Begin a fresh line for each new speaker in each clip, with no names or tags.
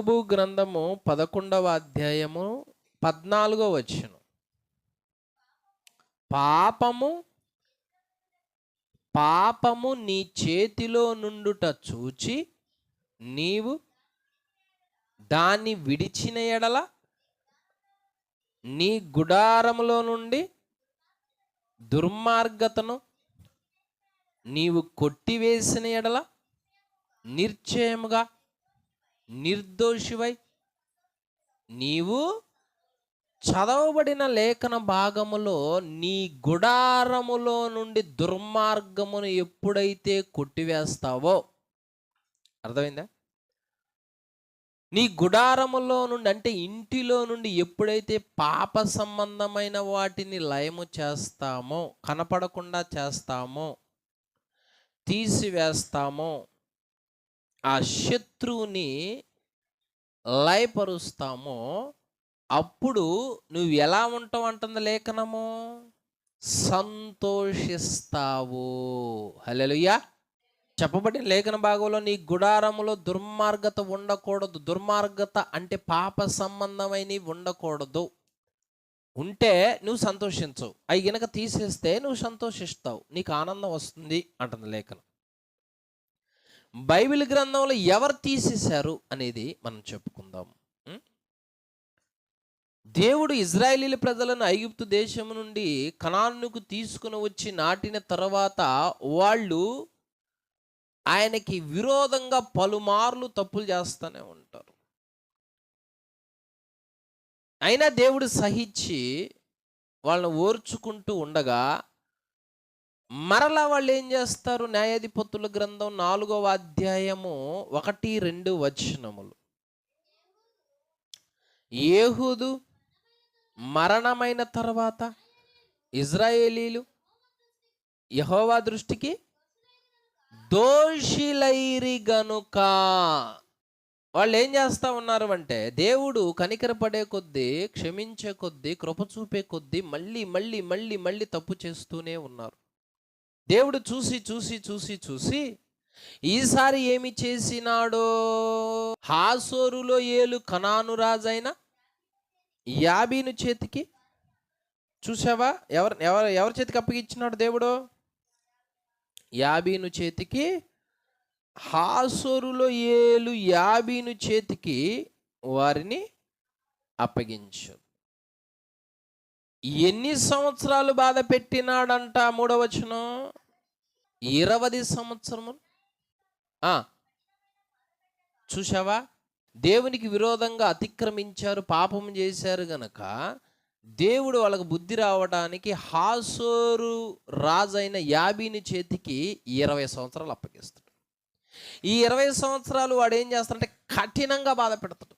యోబు గ్రంథము 11వ అధ్యాయము 14వ వచనం. పాపము నీ చేతిలో నుండుట చూచి నీవు దాన్ని విడిచిన ఎడల నీ గుడారములో నుండి దుర్మార్గతను నీవు కొట్టివేసిన ఎడల నిశ్చయముగా నిర్దోషివై నీవు చదవబడిన లేఖన భాగములో నీ గుడారములో నుండి దుర్మార్గమును ఎప్పుడైతే కొట్టివేస్తావో, అర్థమైందా? నీ గుడారములో నుండి అంటే ఇంటిలో నుండి ఎప్పుడైతే పాప సంబంధమైన వాటిని లయము చేస్తామో, కనపడకుండా చేస్తామో, తీసివేస్తామో, ఆ శత్రువుని లయపరుస్తామో, అప్పుడు నువ్వు ఎలా ఉంటావు అంటుంది లేఖనము? సంతోషిస్తావు. హల్లెలూయా. చెప్పబడిన లేఖన భాగంలో నీ గుడారములో దుర్మార్గత ఉండకూడదు. దుర్మార్గత అంటే పాప సంబంధమైనవి ఉండకూడదు. ఉంటే నువ్వు సంతోషించవు. అవి గనక తీసేస్తే నువ్వు సంతోషిస్తావు, నీకు ఆనందం వస్తుంది అంటుంది లేఖనం. బైబిల్ గ్రంథంలో ఎవరు తీసేశారు అనేది మనం చెప్పుకుందాం. దేవుడు ఇజ్రాయేలీల ప్రజలను ఐగుప్తు దేశం నుండి కనానుకు తీసుకుని వచ్చి నాటిన తర్వాత వాళ్ళు ఆయనకి విరోధంగా పలుమార్లు తప్పులు చేస్తూనే ఉంటారు. అయినా దేవుడు సహించి వాళ్ళని ఓర్చుకుంటూ ఉండగా మరలా వాళ్ళు ఏం చేస్తారు? న్యాయాధిపతుల గ్రంథం 4వ అధ్యాయము 1-2 వచనములు. ఏహూదు మరణమైన తర్వాత ఇజ్రాయేలీలు యెహోవా దృష్టికి దోషులైరి గనుక వాళ్ళు ఏం చేస్తూ ఉన్నారు అంటే, దేవుడు కనికరపడే కొద్దీ, క్షమించే కొద్దీ, కృప చూపే కొద్దీ మళ్ళీ మళ్ళీ మళ్ళీ మళ్ళీ తప్పు చేస్తూనే ఉన్నారు. దేవుడు చూసి చూసి చూసి చూసి ఈసారి ఏమి చేసినాడో, హాసోరులో ఏలు కనాను రాజైన యాబీను చేతికి, చూసావా ఎవరి చేతికి అప్పగించినాడు దేవుడు? యాబీను చేతికి. హాసోరులో ఏలు యాబీను చేతికి వారిని అప్పగించు. ఎన్ని సంవత్సరాలు బాధ పెట్టినాడంట? 3వ వచనం, 20 సంవత్సరములు. చూసావా, దేవునికి విరోధంగా అతిక్రమించారు, పాపం చేశారు గనక దేవుడు వాళ్ళకు బుద్ధి రావడానికి హాసోరు రాజైన యాబీని చేతికి 20 సంవత్సరాలు అప్పగిస్తాడు. ఈ 20 సంవత్సరాలు వాడు ఏం చేస్తాడంటే కఠినంగా బాధ పెడతాడు.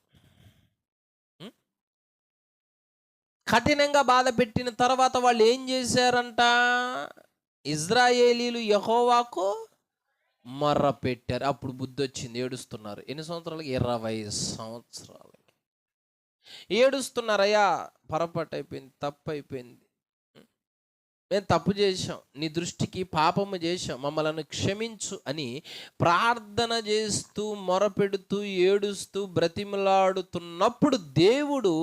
కఠినంగా బాధ పెట్టిన తర్వాత వాళ్ళు ఏం చేశారంట? ఇజ్రాయేలీలు యెహోవాకు మొర్ర పెట్టారు. అప్పుడు బుద్ధి వచ్చింది, ఏడుస్తున్నారు. ఎన్ని సంవత్సరాలకి? 20 సంవత్సరాలకి ఏడుస్తున్నారయ్యా, పొరపాటు అయిపోయింది, తప్పు అయిపోయింది, మేము తప్పు చేశాం, నీ దృష్టికి పాపము చేశాం, మమ్మల్ని క్షమించు అని ప్రార్థన చేస్తూ మొరపెడుతూ ఏడుస్తూ బ్రతిమలాడుతున్నప్పుడు దేవుడు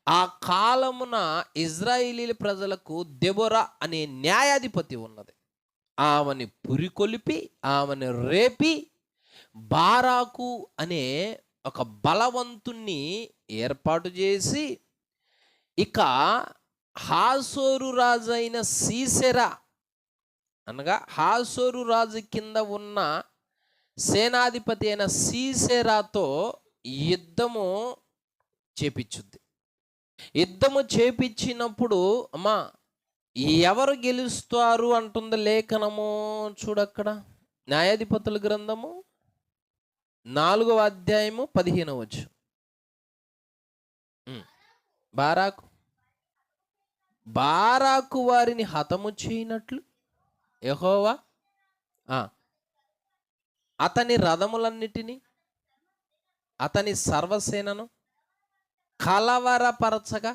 ఆ కాలమున ఇజ్రాయేలీల ప్రజలకు దెబోరా అనే న్యాయాధిపతి ఉన్నది. ఆమెని పురికొలిపి ఆమెను రేపి బారాకు అనే ఒక బలవంతుణ్ణి ఏర్పాటు చేసి, ఇక హాసోరు రాజు అయిన సీసెరా అనగా హాసోరు రాజు కింద ఉన్న సేనాధిపతి అయిన సీసెరాతో యుద్ధము చేపించుద్ది. యుద్ధము చేపించినప్పుడు అమ్మా ఎవరు గెలుస్తారు అంటుంది లేఖనము. చూడక్కడ న్యాయాధిపతుల గ్రంథము 4వ అధ్యాయము 15వ వచనం. బారాకు వారిని హతము చేయనట్లు యెహోవా అతని రథములన్నిటినీ అతని సర్వసేనను కలవరపరచగా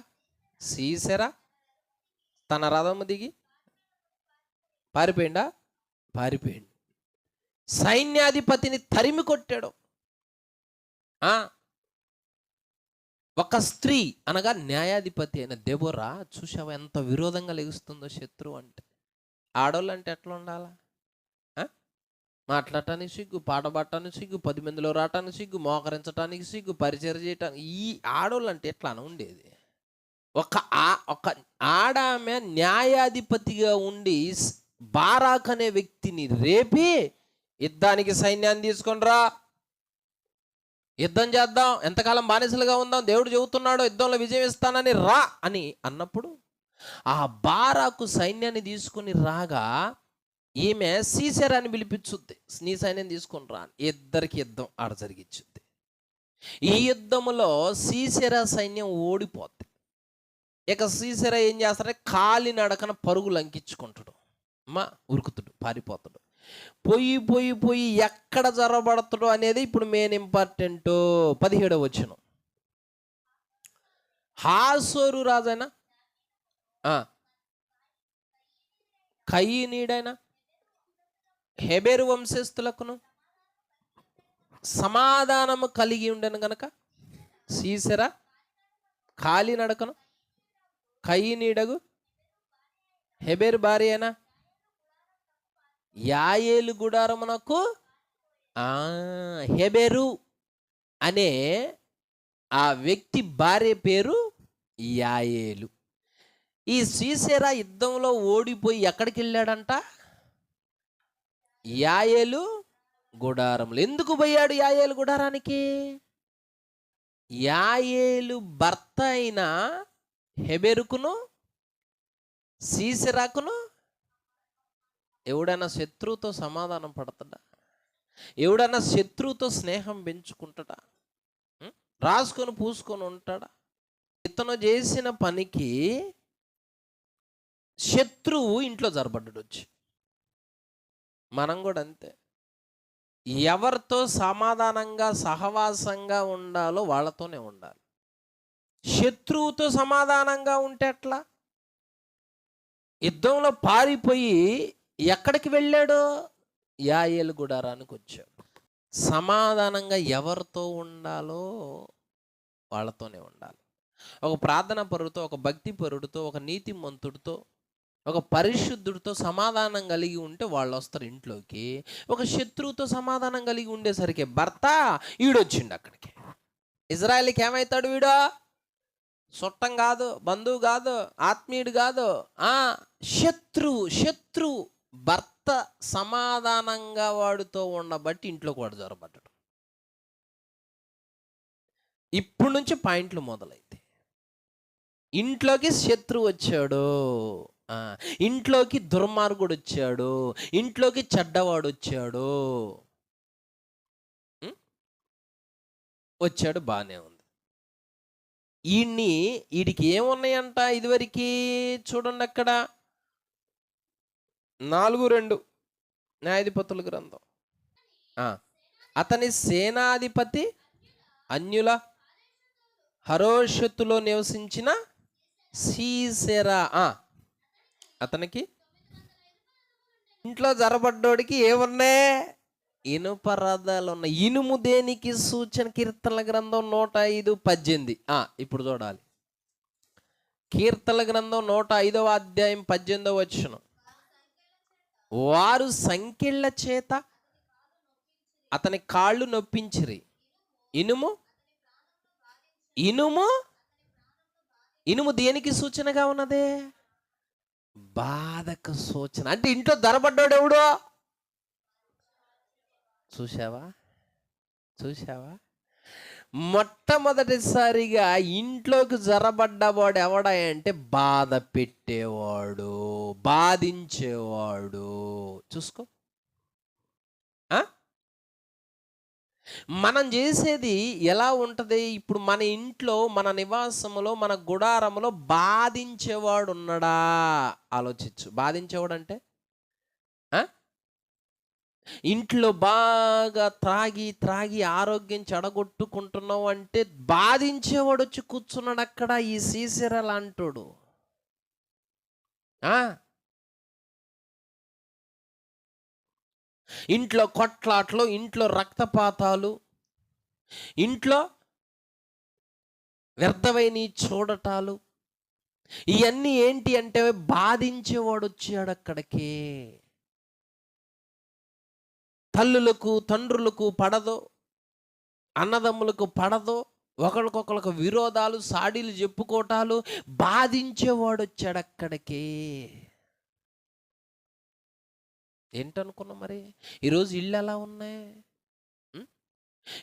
సీసెరా తన రథము దిగి పారిపోయిండు. సైన్యాధిపతిని తరిమి కొట్టాడు. ఆ ఒక స్త్రీ అనగా న్యాయాధిపతి అయిన దెబోరా, చూసావా ఎంత విరోధంగా లెగుస్తుందో శత్రువు అంటే. ఆడోళ్ళు అంటే ఎట్లా ఉండాలా? ఆ? మాట్లాడటానికి సిగ్గు, పాట పాడటానికి సిగ్గు, 10 మందిలో రావటానికి సిగ్గు, మోకరించటానికి సిగ్గు, పరిచయం చేయటానికి. ఈ ఆడోళ్ళు అంటే ఎట్లానే ఉండేది. ఒక ఆడామె న్యాయాధిపతిగా ఉండి బారాక్ అనే వ్యక్తిని రేపి, యుద్ధానికి సైన్యాన్ని తీసుకొని రా, యుద్ధం చేద్దాం, ఎంతకాలం బానిసలుగా ఉందాం, దేవుడు చెబుతున్నాడు యుద్ధంలో విజయం ఇస్తానని రా అని అన్నప్పుడు, ఆ బారాకు సైన్యాన్ని తీసుకుని రాగా ఈమె సీసెరాని పిలిపించుద్ది, నీ సైన్యం తీసుకొని రా. ఇద్దరికి యుద్ధం ఆడ జరిగించుద్ది. ఈ యుద్ధములో సీసెరా సైన్యం ఓడిపోద్ది. ఇక సీసెరా ఏం చేస్తాడంటే కాలి నడకన పరుగులు అంకించుకుంటాడు, ఉరుకుతాడు, పారిపోతాడు. పోయి ఎక్కడ జరబడతాడు అనేది ఇప్పుడు మెయిన్ ఇంపార్టెంట్. 17వ వచనం. హాసోరు రాజైనా కయీనీడైనా హెబెరు వంశస్థులకును సమాధానము కలిగి ఉండను గనక సీసెరా కాలి నడకను కయీనీడగు హెబెరు భార్య అయినా యాయేలు గుడారమునకు హెబెరు అనే ఆ వ్యక్తి భార్య పేరు యాయేలు. ఈ సీసెరా యుద్ధంలో ఓడిపోయి ఎక్కడికి వెళ్ళాడంట? యాయేలు గుడారములు. ఎందుకు పోయాడు యాయేలు గుడారానికి? యాయేలు భర్త అయిన హెబెరుకును సీసెరాకును ఎవడైనా శత్రువుతో సమాధానం పడతాడా? ఎవడైనా శత్రువుతో స్నేహం పెంచుకుంటాడా? రాసుకొని పూసుకొని ఉంటాడా? ఇతను చేసిన పనికి శత్రువు ఇంట్లో జరబడ్డాడు వచ్చి. మనం కూడా అంతే. ఎవరితో సమాధానంగా సహవాసంగా ఉండాలో వాళ్ళతోనే ఉండాలి. శత్రువుతో సమాధానంగా ఉంటే ఎట్లా? యుద్ధంలో పారిపోయి ఎక్కడికి వెళ్ళాడు? యాయేలు గుడారానికి వచ్చాడు. సమాధానంగా ఎవరితో ఉండాలో వాళ్ళతోనే ఉండాలి. ఒక ప్రార్థన పరుడితో, ఒక భక్తి పరుడితో, ఒక నీతిమంతుడితో, ఒక పరిశుద్ధుడితో సమాధానం కలిగి ఉంటే వాళ్ళు వస్తారు ఇంట్లోకి. ఒక శత్రువుతో సమాధానం కలిగి ఉండేసరికి భర్త ఈడొచ్చిండు అక్కడికి. ఇజ్రాయేల్కి ఏమవుతాడు వీడు? చుట్టం కాదు, బంధువు కాదు, ఆత్మీయుడు కాదు, శత్రువు. భర్త సమాధానంగా వాడితో ఉండబట్టి ఇంట్లోకి వాడు జొరబడ్డాడు. ఇప్పుడు నుంచి పాయింట్లు మొదలైతే, ఇంట్లోకి శత్రువు వచ్చాడు, ఇంట్లోకి దుర్మార్గుడు వచ్చాడు, ఇంట్లోకి చెడ్డవాడు వచ్చాడు, బాగానే ఉంది. వీడికి ఏమున్నాయంట? ఇదివరకు చూడండి అక్కడ 4:2 న్యాయాధిపతుల గ్రంథం. అతని సేనాధిపతి అన్యుల హరోషతులో నివసించిన సీసెరా. అతనికి ఇంట్లో జరబడ్డోడికి ఏమున్నాయి? ఇనుపరథాలు ఉన్నాయి. ఇనుము దేనికి సూచన? కీర్తనల గ్రంథం 105:18. ఇప్పుడు చూడాలి. కీర్తనల గ్రంథం 105వ అధ్యాయం 18వ వచనం. వారు సంకెళ్ళ చేత అతని కాళ్ళు నొప్పించిరి. ఇనుము దేనికి సూచనగా ఉన్నదే? బాధకు సూచన. అంటే ఇంట్లో ధరబడ్డాడు ఎవడో? చూసావా? మొట్టమొదటిసారిగా ఇంట్లోకి జరబడ్డవాడు ఎవడా అంటే బాధ పెట్టేవాడు, బాధించేవాడు. చూసుకో. మనం చేసేది ఎలా ఉంటుంది? ఇప్పుడు మన ఇంట్లో, మన నివాసములో, మన గుడారములో బాధించేవాడు ఉన్నాడా? ఆలోచించు. బాధించేవాడు అంటే ఇంట్లో బాగా త్రాగి ఆరోగ్యం చెడగొట్టుకుంటున్నావు అంటే బాధించేవాడు వచ్చి కూర్చున్నాడు అక్కడ. ఈ సీసెరా లాంటోడు. ఇంట్లో కొట్లాట్లు, ఇంట్లో రక్తపాతాలు, ఇంట్లో వ్యర్థమైన ఈ చూడటాలు, ఇవన్నీ ఏంటి అంటే బాధించేవాడు వచ్చాడు అక్కడికి. తల్లులకు తండ్రులకు పడదు, అన్నదమ్ములకు పడదు, ఒకరికొకరికి విరోధాలు సాడీలు చెప్పుకోవటాలు, బాధించేవాడు వచ్చాడు అక్కడికి. ఏంటనుకున్నా మరి ఈరోజు ఇళ్ళు ఎలా ఉన్నాయి?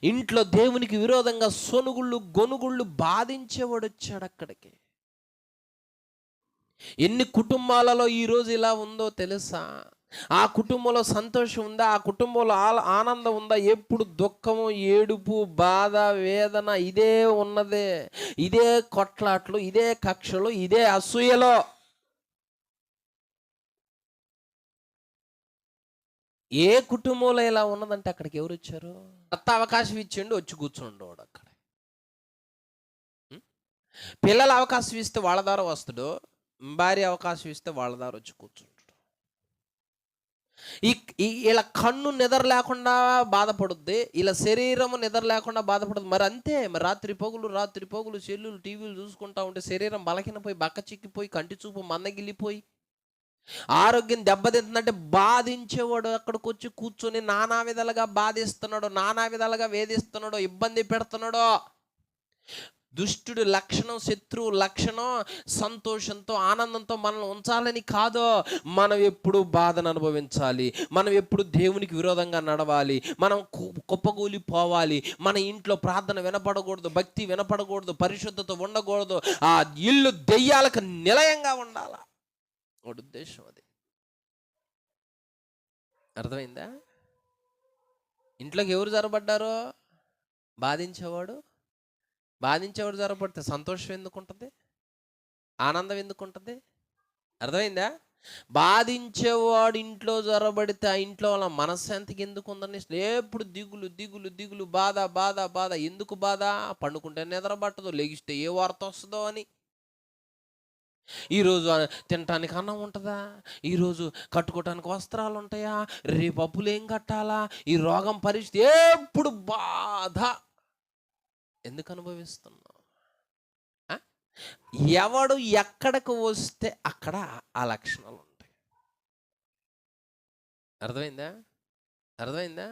ఇంట్లో దేవునికి విరోధంగా సొనుగుళ్ళు గొనుగుళ్ళు బాధించేవాడు వచ్చాడు అక్కడికి. ఎన్ని కుటుంబాలలో ఈరోజు ఇలా ఉందో తెలుసా? ఆ కుటుంబంలో సంతోషం ఉందా? ఆ కుటుంబంలో ఆనందం ఉందా? ఎప్పుడు దుఃఖము, ఏడుపు, బాధ, వేదన ఇదే ఉన్నదే. ఇదే కొట్లాట్లు, ఇదే కక్షలు, ఇదే అసూయలో. ఏ కుటుంబంలో ఇలా ఉన్నదంటే అక్కడికి ఎవరు వచ్చారు? భర్త అవకాశం ఇచ్చిండు, వచ్చి కూర్చుండోడు అక్కడ. పిల్లలు అవకాశం ఇస్తే వాళ్ళ ద్వారా వస్తాడు, భార్య అవకాశం ఇస్తే వాళ్ళ ద్వారా వచ్చి కూర్చుంటాడు. ఇలా కన్ను నిద్ర లేకుండా బాధపడుద్ది, ఇలా శరీరము నిద్ర లేకుండా బాధపడుద్ది. మరి అంతే, మరి రాత్రి పోగులు సెల్లులు టీవీలు చూసుకుంటా ఉంటే శరీరం బలహీనపోయి, బక్క చిక్కిపోయి, కంటి చూపు మందగిల్లిపోయి, ఆరోగ్యం దెబ్బతింటుందంటే బాధించేవాడు అక్కడికి వచ్చి కూర్చొని నానా విధాలుగా బాధిస్తున్నాడు, నానా విధాలుగా వేధిస్తున్నాడు, ఇబ్బంది పెడుతున్నాడు. దుష్టుడు లక్షణం, శత్రువు లక్షణం సంతోషంతో ఆనందంతో మనల్ని ఉంచాలని కాదు. మనం ఎప్పుడు బాధను అనుభవించాలి, మనం ఎప్పుడు దేవునికి విరోధంగా నడవాలి, మనం కుప్పకూలిపోవాలి. మన ఇంట్లో ప్రార్థన వినపడకూడదు, భక్తి వినపడకూడదు, పరిశుద్ధత ఉండకూడదు. ఆ ఇల్లు దెయ్యాలకు నిలయంగా ఉండాలి. ఒక ఉద్దేశం అది. అర్థమైందా? ఇంట్లోకి ఎవరు జరబడ్డారో బాధించేవాడు జరపడితే సంతోషం ఎందుకు ఉంటుంది? ఆనందం ఎందుకు ఉంటుంది? అర్థమైందా? బాధించేవాడు ఇంట్లో జరబడితే ఆ ఇంట్లో వాళ్ళ మనశ్శాంతికి ఎందుకు ఉందని ఎప్పుడు దిగులు దిగులు దిగులు, బాధ బాధ బాధ. ఎందుకు బాధ? పండుకుంటే నిద్ర పట్టదు, లెగిస్తే ఏ వార్త వస్తుందో అని. ఈరోజు తినటానికి అన్నం ఉంటుందా? ఈరోజు కట్టుకోవటానికి వస్త్రాలు ఉంటాయా? రేపు అప్పులు ఏం కట్టాలా? ఈ రోగం పరిస్థితి, ఎప్పుడు బాధ. ఎందుకు అనుభవిస్తున్నావు? ఎవడు ఎక్కడికి వస్తే అక్కడ ఆ లక్షణాలు ఉంటాయి. అర్థమైందా?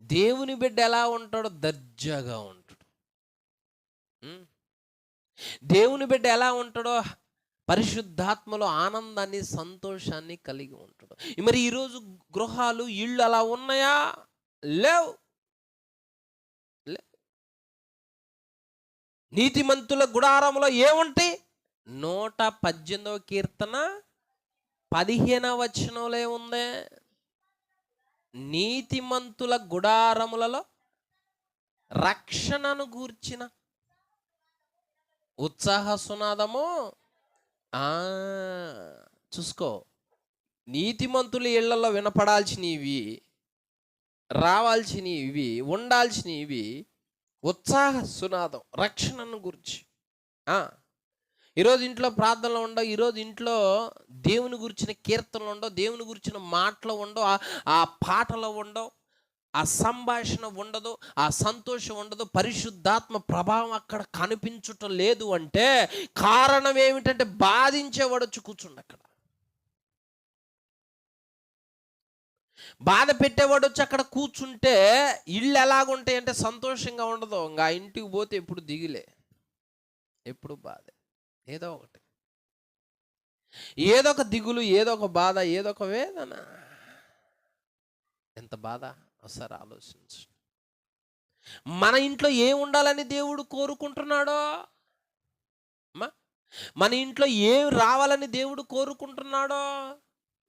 దేవుని బిడ్డ ఎలా ఉంటాడో దర్జాగా ఉంటాడు. దేవుని బిడ్డ ఎలా ఉంటాడో పరిశుద్ధాత్మలో ఆనందాన్ని, సంతోషాన్ని కలిగి ఉంటాడు. మరి ఈరోజు గృహాలు, ఇళ్ళు అలా ఉన్నాయా? లేవు. నీతిమంతుల గుడారంలో ఏముంటాయి? 118వ కీర్తన 15వ వచనంలో ఉంది, నీతిమంతుల గుడారములలో రక్షణను గూర్చిన ఉత్సాహ సునాదము. చూసుకో, నీతిమంతుల ఇళ్లలో వినపడాల్సినవి, రావాల్సినవి, ఉండాల్సినవి ఉత్సాహ సునాదం, రక్షణను గురించి. ఈరోజు ఇంట్లో ప్రార్థనలు ఉండవు, ఈరోజు ఇంట్లో దేవుని గురించిన కీర్తనలు ఉండవు, దేవుని గురించిన మాటలు ఉండవు, ఆ పాటలు ఉండవు, ఆ సంభాషణ ఉండదు, ఆ సంతోషం ఉండదు, పరిశుద్ధాత్మ ప్రభావం అక్కడ కనిపించటం లేదు. అంటే కారణం ఏమిటంటే బాధించేవాడు వచ్చి కూర్చుండు అక్కడ, బాధ పెట్టేవాడు వచ్చి అక్కడ కూర్చుంటే ఇళ్ళు ఎలాగుంటాయి అంటే సంతోషంగా ఉండదు. ఇంకా ఇంటికి పోతే ఎప్పుడు దిగులే, ఎప్పుడు బాధ, ఏదో ఒకటి, ఏదో ఒక దిగులు, ఏదో ఒక బాధ, ఏదో ఒక వేదన. ఎంత బాధ ఒకసారి ఆలోచించు. మన ఇంట్లో ఏం ఉండాలని దేవుడు కోరుకుంటున్నాడో, మన ఇంట్లో ఏం రావాలని దేవుడు కోరుకుంటున్నాడో.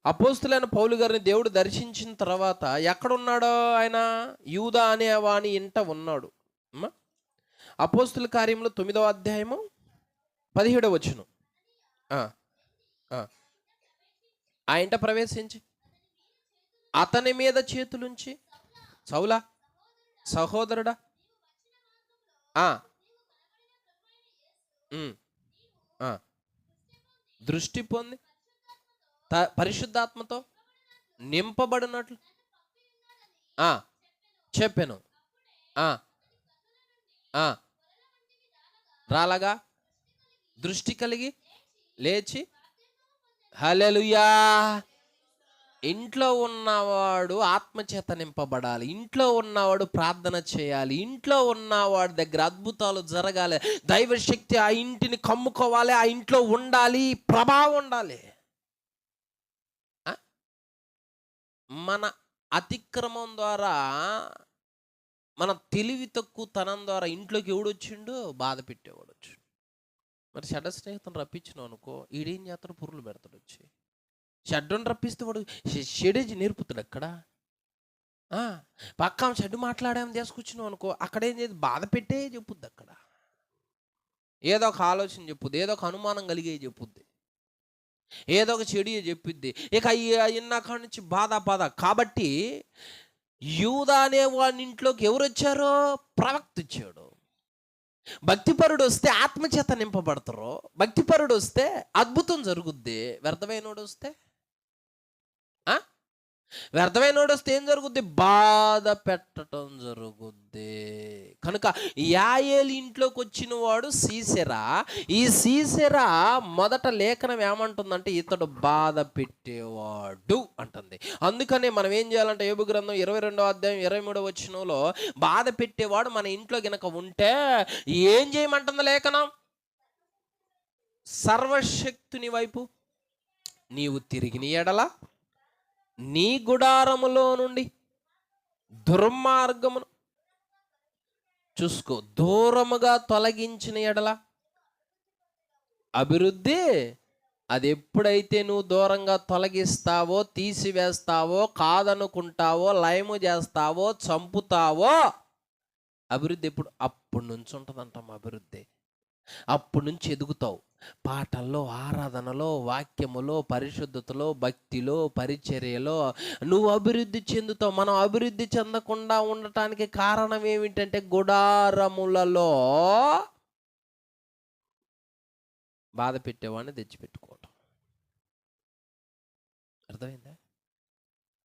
అపోస్తులైన పౌలు గారిని దేవుడు దర్శించిన తర్వాత ఎక్కడున్నాడో ఆయన? యూదా అనే వాని ఇంట ఉన్నాడు. అపోస్తుల కార్యములు 9వ అధ్యాయము 17వ వచనం. ఆ ఇంట ప్రవేశించి అతని మీద చేతులుంచి, సౌలా సహోదరుడా, దృష్టి పొంది పరిశుద్ధాత్మతో నింపబడినట్లు చెప్పాను. ఆ, రాలగా దృష్టి కలిగి లేచి హల్లెలూయా. ఇంట్లో ఉన్నవాడు ఆత్మచేత నింపబడాలి, ఇంట్లో ఉన్నవాడు ప్రార్థన చేయాలి, ఇంట్లో ఉన్నవాడి దగ్గర అద్భుతాలు జరగాలి, దైవశక్తి ఆ ఇంటిని కమ్ముకోవాలి, ఆ ఇంట్లో ఉండాలి, ప్రభావం ఉండాలి. ఆ? మన అతిక్రమం ద్వారా, మన తెలివి తక్కువ తనం ద్వారా ఇంట్లోకి ఎవడు వచ్చిండు? బాధ పెట్టేవాడు వచ్చి. మరి చెడ్డ స్నేహితుని రప్పించినావు అనుకో, ఈడేం చేస్తాడు? పురులు పెడతాడు వచ్చి. షడ్డుని రప్పిస్తే వాడు షెడేజ్ నేర్పుతాడు అక్కడ. పక్క షడ్డు మాట్లాడామని తీసుకొచ్చినావు అనుకో, అక్కడేం చేసి బాధ పెట్టే చెప్పుద్ది అక్కడ. ఏదో ఒక ఆలోచన చెప్పుద్ది, ఏదో ఒక అనుమానం కలిగే చెప్పుద్ది, ఏదో ఒక చెడు చెప్పిద్ది. ఇక ఇన్నాక నుంచి బాధ. కాబట్టి యూదా అనే వాడి ఇంట్లోకి ఎవరు వచ్చారో? ప్రవక్త వచ్చాడు. భక్తిపరుడు వస్తే ఆత్మచేత నింపబడతారు, భక్తిపరుడు వస్తే అద్భుతం జరుగుద్ది. వ్యర్థమైనోడు వస్తే వ్యర్థమైనోడు వస్తే ఏం జరుగుద్ది? బాధ పెట్టడం జరుగుద్ది. కనుక యాయేలు ఇంట్లోకి వచ్చిన వాడు సీసెరా. ఈ సీసెరా మొదట లేఖనం ఏమంటుందంటే ఇతడు బాధ పెట్టేవాడు అంటుంది. అందుకనే మనం ఏం చేయాలంటే యోబు గ్రంథం 22వ అధ్యాయం 23వ వచనంలో బాధ పెట్టేవాడు మన ఇంట్లో గనక ఉంటే ఏం చేయమంటుంది లేఖనం? సర్వశక్తుని వైపు నీవు తిరిగిన ఎడల నీ గుడారములో నుండి దుర్మార్గమును చూసుకో, దూరముగా తొలగించిన ఎడల అభివృద్ధి. అది ఎప్పుడైతే నువ్వు దూరంగా తొలగిస్తావో, తీసివేస్తావో, కాదనుకుంటావో, లయము చేస్తావో, చంపుతావో, అభివృద్ధి ఎప్పుడు? అప్పుడు నుంచి ఉంటుందంటాం అభివృద్ధి. అప్పుడు నుంచి ఎదుగుతావు. పాటల్లో, ఆరాధనలో, వాక్యములో, పరిశుద్ధతలో, భక్తిలో, పరిచర్యలో నువ్వు అభివృద్ధి చెందుతావు. మనం అభివృద్ధి చెందకుండా ఉండటానికి కారణం ఏమిటంటే గుడారములలో బాధ పెట్టేవాడిని తెచ్చిపెట్టుకోవటం. అర్థమైందా?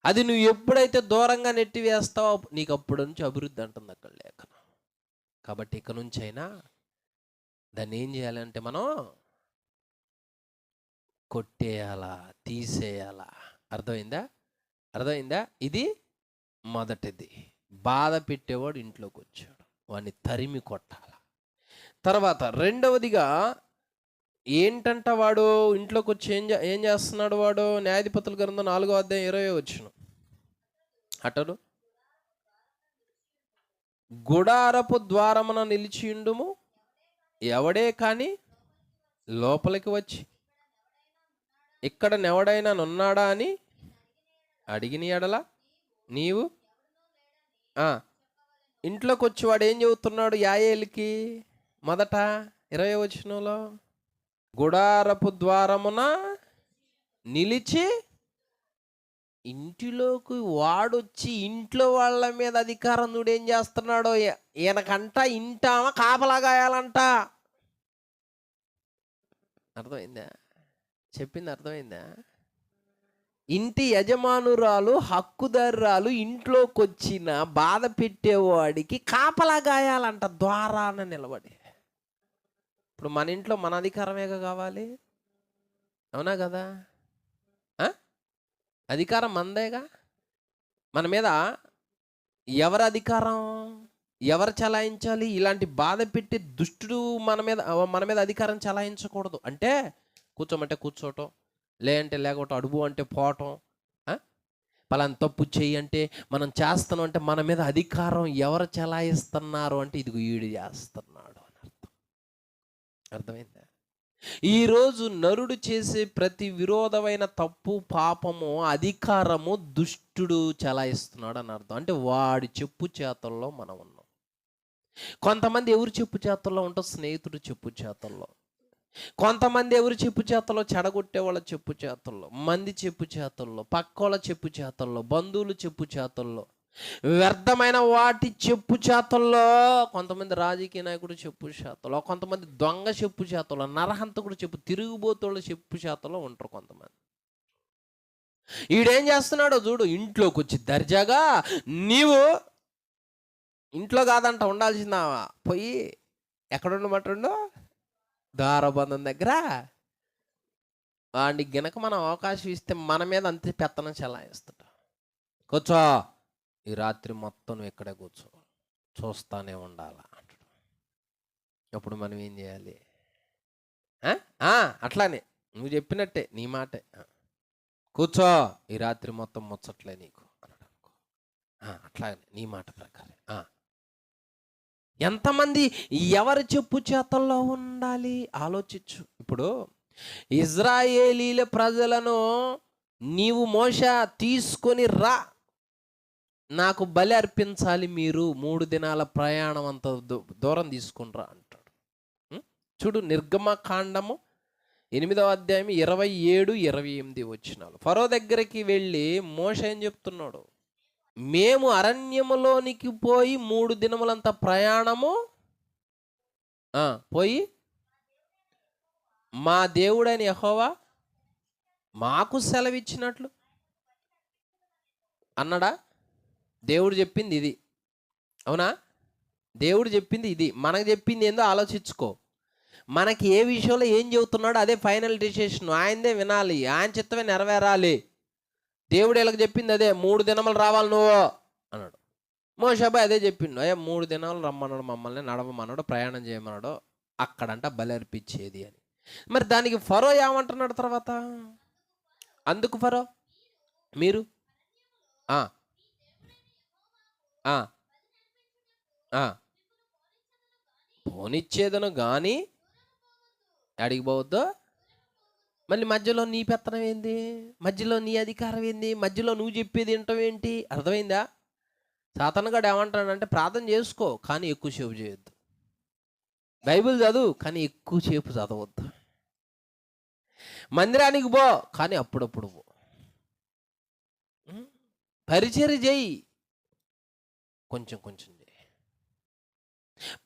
అది నువ్వు ఎప్పుడైతే దూరంగా నెట్టివేస్తావో నీకు అప్పటి నుంచి అభివృద్ధి అంటుంది అక్కడ లేఖనం. కాబట్టి ఇక నుంచి అయినా దాన్ని ఏం చేయాలంటే మనం కొట్టేయాలా, తీసేయాలా. అర్థమైందా? ఇది మొదటిది. బాధ పెట్టేవాడు ఇంట్లోకి వచ్చాడు, వాడిని తరిమి కొట్టాల. తర్వాత రెండవదిగా ఏంటంట, వాడు ఇంట్లోకి వచ్చి ఏం చేస్తున్నాడు? వాడు న్యాయాధిపతుల గ్రంథం 4వ అధ్యాయం 20వ వచనం. అతడు గుడారపు ద్వారమున నిలిచియుండుము, ఎవడే కానీ లోపలికి వచ్చి ఇక్కడ నెవడైనా ఉన్నాడా అని అడిగిన ఎడల నీవు ఇంట్లోకి వచ్చి వాడు ఏం చెబుతున్నాడు యాయేలుకి? మొదట 20వ వచనంలో గుడారపు ద్వారమున నిలిచి, ఇంటిలోకి వాడొచ్చి ఇంట్లో వాళ్ళ మీద అధికారం నువ్వు ఏం చేస్తున్నాడో, ఈయనకంట ఇంటామా కాపలాగాయాలంట. అర్థమైందా? చెప్పింది అర్థమైందా? ఇంటి యజమానురాలు, హక్కుదారురాలు ఇంట్లోకి వచ్చిన బాధ పెట్టేవాడికి కాపలా గాయాలంట ద్వారాన నిలబడి. ఇప్పుడు మన ఇంట్లో మన అధికారమేగా కావాలి, అవునా కదా? అధికారం మనదేగా. మన మీద ఎవరి అధికారం? ఎవరు చలాయించాలి? ఇలాంటి బాధ పెట్టి దుష్టుడు మన మీద అధికారం చలాయించకూడదు. అంటే కూర్చోమంటే కూర్చోవటం, లేదంటే లేకపోతే అడుగు అంటే పోవటం, పలానా తప్పు చెయ్యి అంటే మనం చేస్తున్నాం అంటే మన మీద అధికారం ఎవరు చలాయిస్తున్నారు అంటే ఇదిగో ఈడు చేస్తున్నాడు అని అర్థం. అర్థమైందా? ఈరోజు నరుడు చేసే ప్రతి విరోధమైన తప్పు, పాపము, అధికారము దుష్టుడు చలాయిస్తున్నాడు అని అర్థం. అంటే వాడి చెప్పు చేతల్లో మనం ఉన్నాం. కొంతమంది ఎవరు చెప్పు చేతల్లో ఉంటారు? స్నేహితుడు చెప్పు చేతల్లో. కొంతమంది ఎవరు చెప్పు చేతల్లో? చెడగొట్టే వాళ్ళ చెప్పు చేతల్లో, మంది చెప్పు చేతల్లో, పక్కోళ్ళ చెప్పు చేతల్లో, బంధువులు చెప్పు చేతల్లో, వ్యర్థమైన వాటి చెప్పు చేతల్లో, కొంతమంది రాజకీయ నాయకుడు చెప్పు చేతల్లో, కొంతమంది దొంగ చెప్పు చేతల్లో, నరహంతకుడు చెప్పు, తిరుగుబోతుళ్ళ చెప్పు చేతల్లో ఉంటారు కొంతమంది. ఈడేం చేస్తున్నాడో చూడు, ఇంట్లోకి వచ్చి దర్జాగా నీవు ఇంట్లో కాదంట ఉండాల్సిన, పోయి ఎక్కడ ఉండమంటుండో ద్వారబంధం దగ్గర. వాడికి గనక మనం అవకాశం ఇస్తే మన మీద అంతే పెత్తనం చెలాయిస్తాడు. కూర్చో, ఈ రాత్రి మొత్తం నువ్వు ఇక్కడే కూర్చో, చూస్తానే ఉండాలా అంటాడు. అప్పుడు మనం ఏం చేయాలి? అట్లానే నువ్వు చెప్పినట్టే, నీ మాటే, కూర్చో ఈ రాత్రి మొత్తం ముచ్చట్లే నీకు అన్నాడు అనుకో. అట్లానే నీ మాట ప్రకారం. ఎంతమంది ఎవరి చెప్పు చేతల్లో ఉండాలి ఆలోచించు. ఇప్పుడు ఇజ్రాయేలీల ప్రజలను నీవు మోషే తీసుకొని రా, నాకు బలి అర్పించాలి, మీరు 3 దినాల ప్రయాణం అంత దూరం తీసుకునిరా అంటాడు. చూడు, నిర్గమకాండము 8వ అధ్యాయం 27, 28 వచనాలు. ఫరో దగ్గరికి వెళ్ళి మోషే ఏం చెప్తున్నాడు? మేము అరణ్యములోనికి పోయి 3 దినములంత ప్రయాణము పోయి మా దేవుడైన యెహోవా మాకు సెలవిచ్చినట్లు అన్నాడా? దేవుడు చెప్పింది ఇది, అవునా? దేవుడు చెప్పింది ఇది, మనకు చెప్పింది ఏందో ఆలోచించుకో. మనకి ఏ విషయంలో ఏం చెబుతున్నాడో అదే ఫైనల్ డిసిషన్, ఆయనదే వినాలి, ఆయన చిత్తమే నెరవేరాలి. దేవుడు వీళ్ళకి చెప్పింది అదే, 3 దినములు రావాలి నువ్వు అన్నాడు. మోషేబాయ్ అదే చెప్పిండు, 3 దినాలు రమ్మన్నాడు, మమ్మల్ని నడవమన్నాడు, ప్రయాణం చేయమన్నాడు, అక్కడంట బలి అర్పించేది అని. మరి దానికి ఫరో ఏమంటున్నాడు తర్వాత? అందుకు ఫరో, మీరు పోనిచ్చేదను కానీ అడిగిపోవద్దు. మళ్ళీ మధ్యలో నీ పెత్తనం ఏంది? మధ్యలో నీ అధికారం ఏంది? మధ్యలో నువ్వు చెప్పేది వింటాం ఏంటి? అర్థమైందా? సాతానుగాడు ఏమంటాడంటే, ప్రార్థన చేసుకో కానీ ఎక్కువసేపు చేయొద్దు, బైబిల్ చదువు కానీ ఎక్కువసేపు చదవద్దు, మందిరానికి పో కానీ అప్పుడప్పుడు పో, పరిచర్య చేయి కొంచెం కొంచెం చేయి,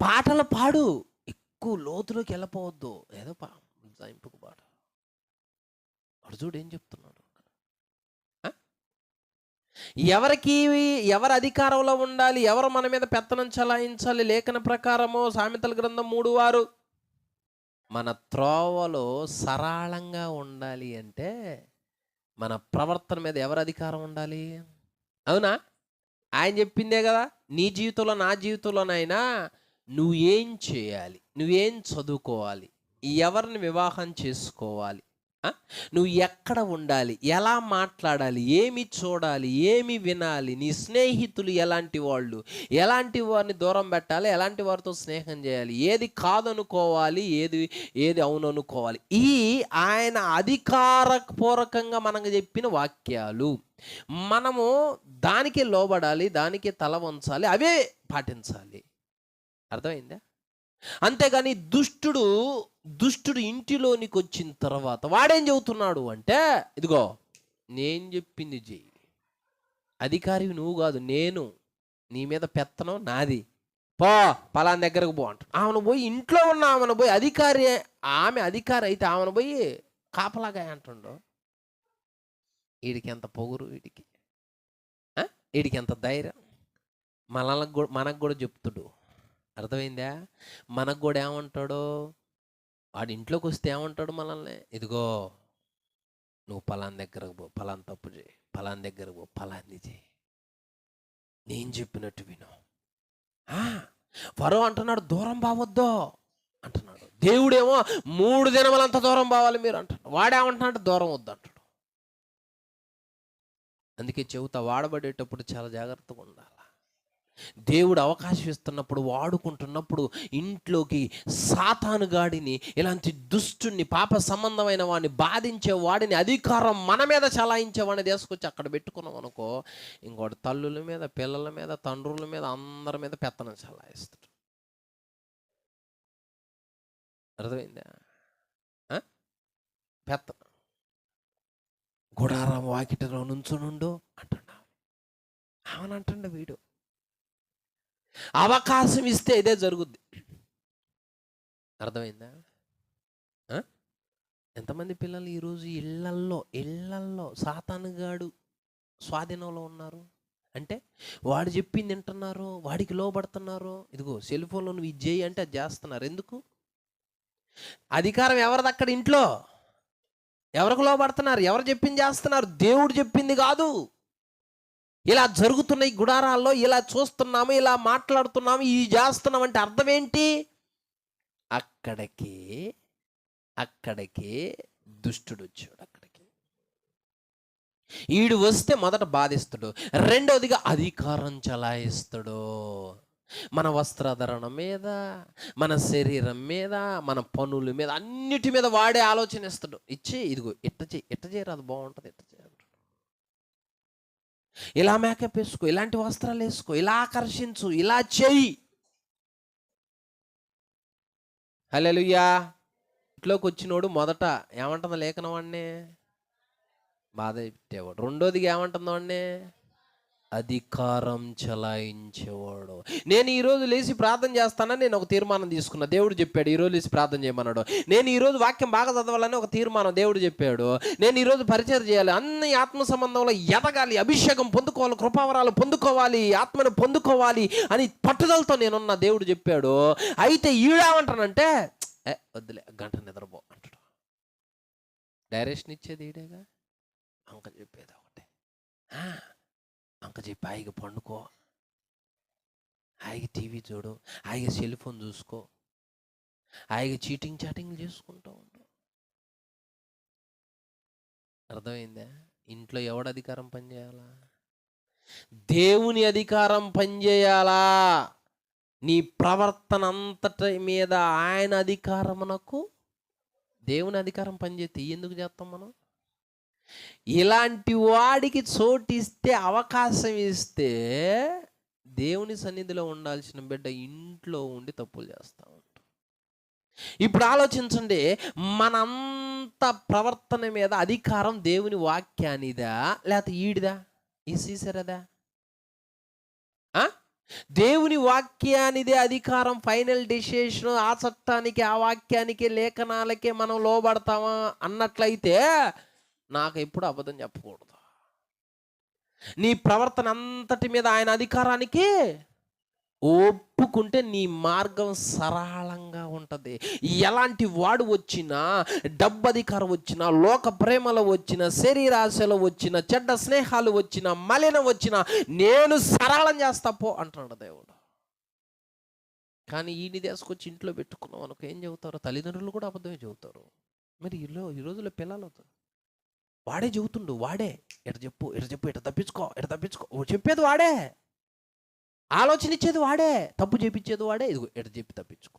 పాటలు పాడు, ఎక్కువ లోతులోకి వెళ్ళపోవద్దు, ఏదో ఇంపుకు పాట. అడు చూడు ఏం చెప్తున్నాడు. ఎవరి అధికారంలో ఉండాలి, ఎవరు మన మీద పెత్తనం చలాయించాలి? లేఖన ప్రకారము సామెతల గ్రంథం 3:6, మన త్రోవలో సరళంగా ఉండాలి అంటే మన ప్రవర్తన మీద ఎవరి అధికారం ఉండాలి? అవునా? ఆయన చెప్పిందే కదా, నీ జీవితంలో నా జీవితంలోనైనా నువ్వేం చేయాలి, నువ్వేం చదువుకోవాలి, ఎవరిని వివాహం చేసుకోవాలి, నువ్వు ఎక్కడ ఉండాలి, ఎలా మాట్లాడాలి, ఏమి చూడాలి, ఏమి వినాలి, నీ స్నేహితులు ఎలాంటి వాళ్ళు, ఎలాంటి వారిని దూరం పెట్టాలి, ఎలాంటి వారితో స్నేహం చేయాలి, ఏది కాదనుకోవాలి, ఏది అవుననుకోవాలి. ఈ ఆయన అధికారపూర్వకంగా మనకు చెప్పిన వాక్యాలు, మనము దానికే లోబడాలి, దానికే తల వంచాలి, అవే పాటించాలి. అర్థమైందా? అంతేగాని దుష్టుడు ఇంటిలోనికి వచ్చిన తర్వాత వాడేం చెబుతున్నాడు అంటే, ఇదిగో నేను చెప్పింది చెయ్యి, అధికారివి నువ్వు కాదు నేను, నీ మీద పెత్తనం నాది, పో పలానా దగ్గరకు పో అంటాడు. ఆమెను పోయి, ఇంట్లో ఉన్న ఆమెను పోయి, ఆమె అధికారి అయితే ఆమెను పోయి కాపలాగా అంటుండో. వీడికి ఎంత పొగురు, వీడికి ఎంత ధైర్యం, మనకు కూడా చెప్తుడు. అర్థమైందా? మనకు కూడా ఏమంటాడో, వాడి ఇంట్లోకి వస్తే ఏమంటాడు మనల్ని, ఇదిగో నువ్వు పలానా దగ్గరకు పో, పలానా తప్పు చేయి, పలానా దగ్గరకు పో, పలాన్ని చేయి, నేను చెప్పినట్టు విను. ఫరో అంటున్నాడు దూరం బావద్దో అంటున్నాడు, దేవుడేమో 3 దినములంత దూరం బావాలి మీరు అంటాడు, వాడేమంటున్నాడు దూరం వద్దు అంటాడు. అందుకే చెబుతా, వాడబడేటప్పుడు చాలా జాగ్రత్తగా ఉండాలి. దేవుడు అవకాశం ఇస్తున్నప్పుడు, వాడుకుంటున్నప్పుడు ఇంట్లోకి సాతానుగాడిని, ఇలాంటి దుష్టుని, పాప సంబంధమైన వాడిని, బాధించే వాడిని, అధికారం మన మీద చలాయించే వాడిని తీసుకొచ్చి అక్కడ పెట్టుకున్నాం అనుకో, ఇంకోటి తల్లుల మీద, పిల్లల మీద, తండ్రుల మీద, అందరి మీద పెత్తనం చలాయిస్తాడు. అర్థమైందా? పెత్తనం. గుడారం వాకిటలో నుంచునుండు అంటున్నా, ఆమెనంటుండ వీడు. అవకాశం ఇస్తే ఇదే జరుగుద్ది. అర్థమైందా? ఎంతమంది పిల్లలు ఈరోజు ఇళ్లల్లో సాతానుగాడు స్వాధీనంలో ఉన్నారు అంటే వాడు చెప్పింది వింటున్నారు, వాడికి లోబడుతున్నారు. ఇదిగో సెల్ ఫోన్లో నువ్వు ఇది చేయి అంటే అది చేస్తున్నారు. ఎందుకు? అధికారం ఎవరిది అక్కడ ఇంట్లో? ఎవరికి లోబడుతున్నారు? ఎవరు చెప్పింది చేస్తున్నారు? దేవుడు చెప్పింది కాదు. ఇలా జరుగుతున్నాయి గుడారాల్లో, ఇలా చూస్తున్నాము, ఇలా మాట్లాడుతున్నాము, ఇది చేస్తున్నాం అంటే అర్థం ఏంటి? అక్కడికి దుష్టుడు వచ్చాడు. అక్కడికి ఈడు వస్తే మొదట బాధిస్తాడు, రెండవదిగా అధికారం చలాయిస్తాడు. మన వస్త్రధరణ మీద, మన శరీరం మీద, మన పనుల మీద, అన్నిటి మీద వాడే ఆలోచన ఇస్తాడు. ఇచ్చి ఇదిగో ఇట్ట చేయరు, అది బాగుంటుంది, ఇట్ట చేయ, ఇలా మేకప్ వేసుకో, ఇలాంటి వస్త్రాలు వేసుకో, ఇలా ఆకర్షించు, ఇలా చెయ్యి. హల్లెలూయా. ఇంట్లోకి వచ్చినోడు మొదట ఏమంటుందో లేఖనం వాడిని బాధ పెట్టేవాడు. రెండోదిగా ఏమంటుందో వాడిని అధికారం చలాయించేవాడు. నేను ఈరోజు లేచి ప్రార్థన చేస్తానని నేను ఒక తీర్మానం తీసుకున్నా. దేవుడు చెప్పాడు ఈరోజు లేచి ప్రార్థన చేయమన్నాడు. నేను ఈరోజు వాక్యం బాగా చదవాలని ఒక తీర్మానం దేవుడు చెప్పాడు. నేను ఈరోజు పరిచయం చేయాలి, అన్ని ఆత్మ సంబంధంలో ఎదగాలి, అభిషేకం పొందుకోవాలి, కృపావరాలు పొందుకోవాలి, ఆత్మను పొందుకోవాలి అని పట్టుదలతో నేనున్న దేవుడు చెప్పాడు. అయితే ఈడేమంటానంటే వద్దులే, గంట నిద్రపో అంటాడు. డైరెక్షన్ ఇచ్చేది ఈడేగా, అంక చెప్పేది ఒకటే. అంక చెప్పి హాయిగా పండుకో, హాయిగా టీవీ చూడు, హాయిగా సెల్ ఫోన్ చూసుకో, హాయిగా చాటింగ్ చేసుకుంటూ ఉండు. అర్థమైందా? ఇంట్లో ఎవడు అధికారం పనిచేయాలా? దేవుని అధికారం పనిచేయాలా. నీ ప్రవర్తన అంతటి మీద ఆయన అధికారమునకు, దేవుని అధికారం పనిచేస్తే ఎందుకు చేస్తాం మనం? ఇలాంటి వాడికి చోటిస్తే, అవకాశం ఇస్తే, దేవుని సన్నిధిలో ఉండాల్సిన బిడ్డ ఇంట్లో ఉండి తప్పులు చేస్తూ ఉంటాం. ఇప్పుడు ఆలోచించండి, మనంత ప్రవర్తన మీద అధికారం దేవుని వాక్యానిదా లేకపోతే ఈడిదా? ఈ సీసరదా? దేవుని వాక్యానిదే అధికారం, ఫైనల్ డిసిషన్. ఆ చట్టానికి, ఆ వాక్యానికి, లేఖనాలకే మనం లోబడతామా అన్నట్లయితే నాకు ఎప్పుడు అబద్ధం చెప్పకూడదు. నీ ప్రవర్తన అంతటి మీద ఆయన అధికారానికి ఒప్పుకుంటే నీ మార్గం సరళంగా ఉంటుంది. ఎలాంటి వాడు వచ్చినా, డబ్బు అధికారం వచ్చినా, లోక ప్రేమలో వచ్చినా, శరీరాశలో వచ్చినా, చెడ్డ స్నేహాలు వచ్చినా, మలినం వచ్చినా నేను సరళం చేస్తా పో అంటున్నాడు దేవుడు. కానీ ఈయన తీసుకొచ్చి ఇంట్లో పెట్టుకున్నాం అనుకో, ఏం చెబుతారు? తల్లిదండ్రులు కూడా అబద్ధమే చెబుతారు. మరి ఈ రోజుల్లో పిల్లలు వాడే చెబుతుండు, వాడే ఎట చెప్పు, ఎట తప్పించుకో, చెప్పేది వాడే, ఆలోచన ఇచ్చేది వాడే, తప్పు చేపించేది వాడే. ఇదిగో ఎట చెప్పి తప్పించుకో.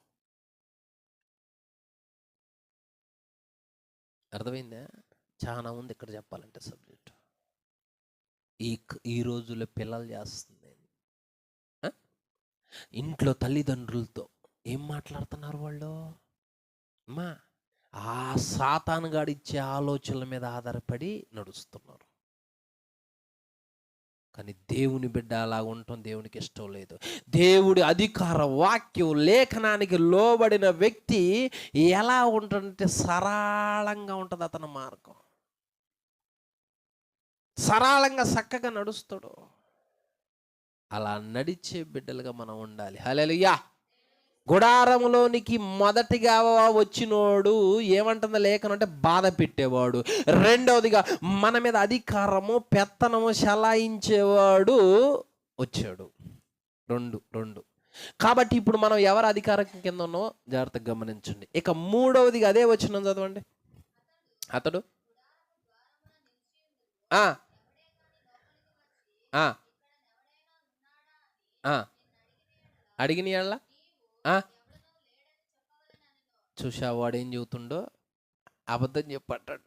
అర్థమైందా? చాలా ఉంది ఇక్కడ చెప్పాలంటే సబ్జెక్ట్. ఈ రోజుల్లో పిల్లలు చేస్తుంది, ఇంట్లో తల్లిదండ్రులతో ఏం మాట్లాడుతున్నారు వాళ్ళు? అమ్మా, ఆ సాతానుగాడిచ్చే ఆలోచనల మీద ఆధారపడి నడుస్తున్నారు. కానీ దేవుని బిడ్డ అలా ఉండటం దేవునికి ఇష్టం లేదు. దేవుడి అధికార వాక్యం, లేఖనానికి లోబడిన వ్యక్తి ఎలా ఉంటుందంటే సరళంగా ఉంటుంది. అతని మార్గం సరళంగా చక్కగా నడుస్తాడు. అలా నడిచే బిడ్డలుగా మనం ఉండాలి. హల్లెలూయా. గుడారంలోనికి మొదటిగా వచ్చినోడు ఏమంటుందో లేఖనం అంటే బాధ పెట్టేవాడు. రెండవదిగా మన మీద అధికారము, పెత్తనము చలాయించేవాడు వచ్చాడు. రెండు. కాబట్టి ఇప్పుడు మనం ఎవరు అధికారం కింద ఉన్నో జాగ్రత్తగా గమనించండి. ఇక మూడవదిగా అదే వచనం చదవండి. అతడు అడిగిన వాళ్ళ చూసా వాడు ఏం చెబుతుండో, అబద్ధం చెప్పంటాడు.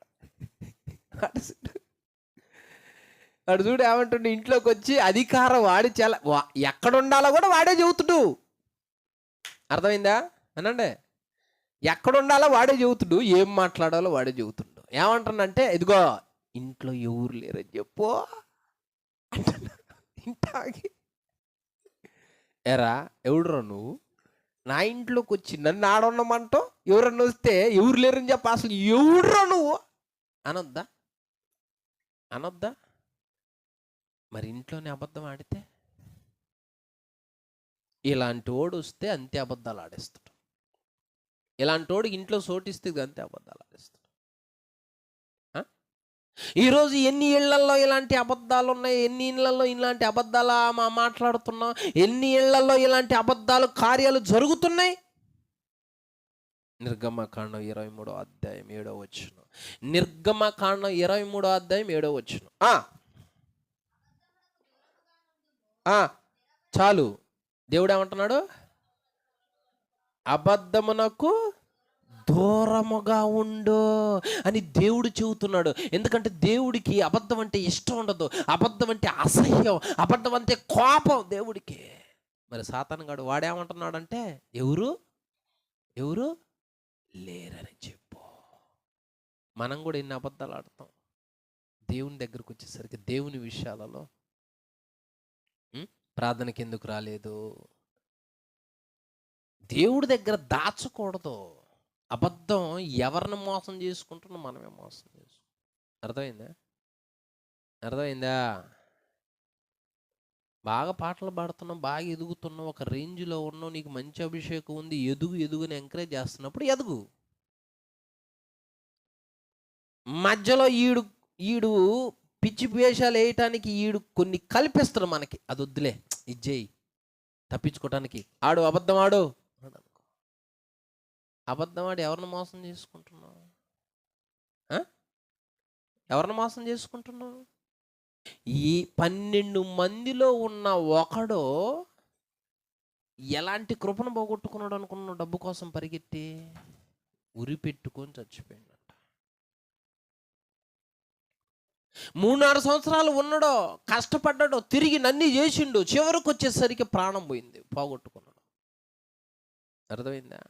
వాడు చూడు ఏమంటుండే, ఇంట్లోకి వచ్చి అధికారం వాడి ఎక్కడ ఉండాలో కూడా వాడే చెబుతుడు. అర్థమైందా అనండి? ఎక్కడ ఉండాలో వాడే చెబుతుడు, ఏం మాట్లాడాలో వాడే చెబుతుండు. ఏమంటానంటే ఇదిగో ఇంట్లో ఎవరు లేరని చెప్పు అంటున్నా. ఇంటాగి ఎరా ఎవడురా నువ్వు నా ఇంట్లోకి వచ్చి నన్ను ఆడున్నామంటో, ఎవరన్నా వస్తే ఎవరు లేరని చెప్ప, అసలు ఎవడురా నువ్వు అనొద్దా? మరి ఇంట్లోనే అబద్ధం ఆడితే, ఇలాంటి వాడు వస్తే అంతే అబద్ధాలు ఆడేస్తాడు. ఇలాంటి వాడికి ఇంట్లో చోటిస్తే అంతే అబద్ధాలు ఆడేస్తాడు. ఈరోజు ఎన్ని ఇళ్లల్లో ఇలాంటి అబద్ధాలు ఉన్నాయి, ఎన్ని ఇళ్లలో ఇలాంటి అబద్ధాలు మాట్లాడుతున్నాం, ఎన్ని ఇళ్లలో ఇలాంటి అబద్ధాలు కార్యాలు జరుగుతున్నాయి. నిర్గమకాండం 23వ అధ్యాయం 7వ వచనం. నిర్గమకాండం 23వ అధ్యాయం 7వ వచనం. చాలు. దేవుడు ఏమంటున్నాడు? అబద్ధమునకు దూరముగా ఉండు అని దేవుడు చెబుతున్నాడు. ఎందుకంటే దేవుడికి అబద్ధం అంటే ఇష్టం ఉండదు, అబద్ధం అంటే అసహ్యం, అబద్ధం అంటే కోపం దేవుడికి. మరి సాతాను గాడు వాడేమంటున్నాడంటే, ఎవరు ఎవరు లేరని చెప్పు. మనం కూడా ఎన్ని అబద్ధాలు ఆడతాం దేవుని దగ్గరకు వచ్చేసరికి. దేవుని విషయాలలో ప్రార్థనకి ఎందుకు రాలేదు, దేవుడి దగ్గర దాచకూడదు. అబద్ధం ఎవరిని మోసం చేసుకుంటున్నా మనమే మోసం చేసుకుంటాం. అర్థమైందా? బాగా పాటలు పాడుతున్నాం, బాగా ఎదుగుతున్నాం, ఒక రేంజ్లో ఉన్నావు, నీకు మంచి అభిషేకం ఉంది, ఎదుగుని ఎంకరేజ్ చేస్తున్నప్పుడు ఎదుగు. మధ్యలో ఈడు పిచ్చి వేషాలు వేయటానికి ఈడు కొన్ని కల్పిస్తాడు మనకి, అది వద్దులే, ఇజ్జేయి తప్పించుకోవటానికి. అబద్ధం ఆడు. అబద్ధం ఆడి ఎవరిని మోసం చేసుకుంటున్నావు? ఎవరిని మోసం చేసుకుంటున్నావు? ఈ 12 మందిలో ఉన్న ఒకడు ఎలాంటి కృపను పోగొట్టుకున్నాడు అనుకున్నాడు? డబ్బు కోసం పరిగెత్తి ఉరి పెట్టుకొని చచ్చిపోయిందట. 3-4 సంవత్సరాలు ఉన్నాడో, కష్టపడ్డాడో, తిరిగి నన్ని చేసిండు, చివరికి వచ్చేసరికి ప్రాణం పోయింది, పోగొట్టుకున్నాడు. అర్థమైందా?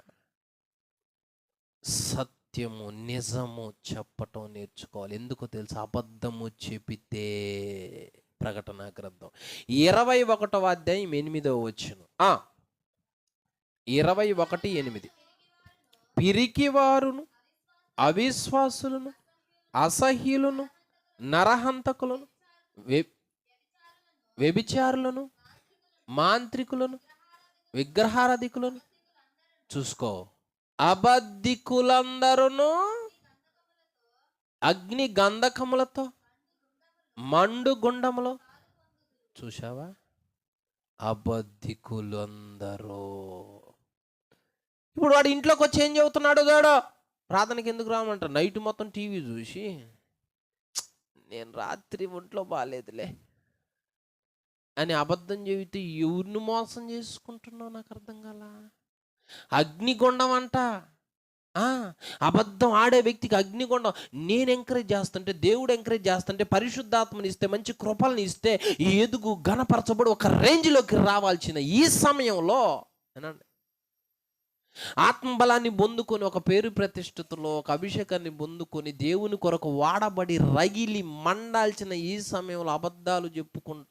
సత్యము నిజము చెప్పటం నేర్చుకోవాలి. ఎందుకో తెలుసు? అబద్ధము చెప్పితే, ప్రకటన గ్రంథం 21వ అధ్యాయం 8వ వచనం. 21:8. పిరికివారును, అవిశ్వాసులను, అసహ్యులను, నరహంతకులను, వ్యభిచారులను, మాంత్రికులను, విగ్రహారాధికులను చూసుకో. అబద్ధికులందరూ అగ్ని గంధకములతో మండు గుండములో. చూశావా? అబద్ధికులందరూ. ఇప్పుడు వాడు ఇంట్లోకి వచ్చి ఏం చెబుతున్నాడు? చూడు, ప్రార్థనకి ఎందుకు రామంటారు? నైట్ మొత్తం టీవీ చూసి, నేను రాత్రి ఒంట్లో బాగాలేదులే అని అబద్ధం చెబితే ఎవరిని మోసం చేసుకుంటున్నావు? నాకు అర్థం కాల. అగ్నిగుండం అంట. అబద్ధం ఆడే వ్యక్తికి అగ్నిగుండం. నేను ఎంకరేజ్ చేస్తుంటే, దేవుడు ఎంకరేజ్ చేస్తుంటే, పరిశుద్ధాత్మని ఇస్తే, మంచి కృపల్ని ఇస్తే, ఈ ఎదుగు ఘనపరచబడి ఒక రేంజ్లోకి రావాల్సిన ఈ సమయంలో ఏనండి, ఆత్మబలాన్ని పొందుకొని, ఒక పేరు ప్రతిష్ఠతలో ఒక అభిషేకాన్ని పొందుకొని, దేవుని కొరకు వాడబడి రగిలి మండాల్సిన ఈ సమయంలో అబద్ధాలు